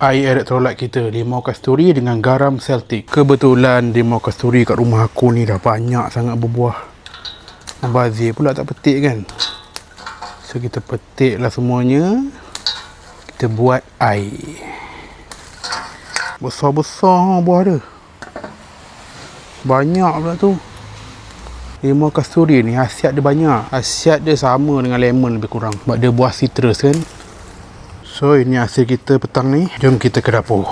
air elektrolit kita, limau kasturi dengan garam Celtic. Kebetulan limau kasturi kat rumah aku ni dah banyak sangat berbuah. Membazir pula tak petik kan. So kita petik lah semuanya. Kita buat air. Besar-besar buah dia. Banyak pula tu. Limau kasturi ni khasiat dia banyak. Khasiat dia sama dengan lemon lebih kurang. Sebab dia buah citrus kan. So ini hasil kita petang ni. Jom kita ke dapur.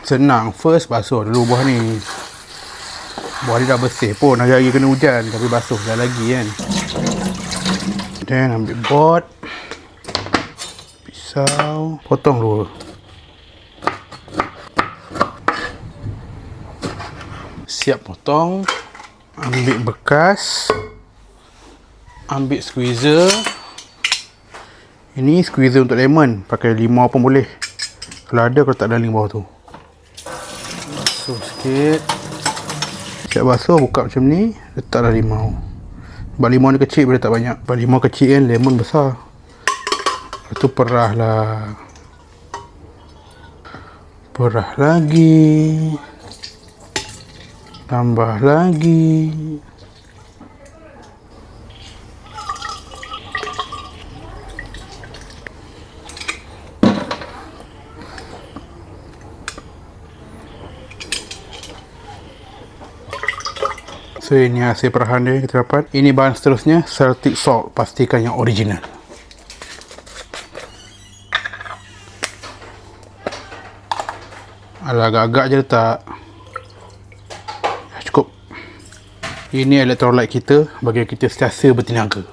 Senang. First basuh dulu buah ni. Buah ni dah bersih pun. Hari-hari kena hujan. Tapi basuh dah lagi kan. Dan ambil bot. Pisau. Potong dulu. Siap potong. Ambil bekas. Ambil squeezer. Ini squeezer untuk lemon. Pakai limau pun boleh. Kalau ada, kalau tak ada limau tu. Basuh sikit. Siap basuh, buka macam ni. Letaklah limau. Sebab limau ni kecil, boleh tak banyak. Sebab limau kecil kan, lemon besar. Lepas tu perah lah. Perah lagi. Tambah lagi. So ini hasil perahan dia kita dapat. Ini bahan seterusnya, Celtic salt. Pastikan yang original. Agak-agak je letak. Cukup. Ini elektrolit kita bagi kita sentiasa bertenaga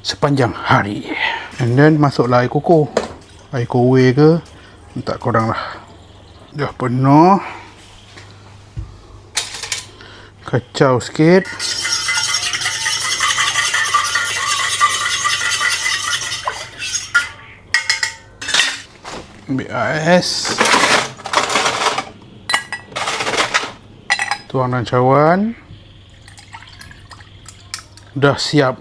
sepanjang hari. And then masuklah air koko. Air kowe ke, tak korang lah. Dah penuh. Kacau sikit. Ambil ais. Tuang dalam cawan. Dah siap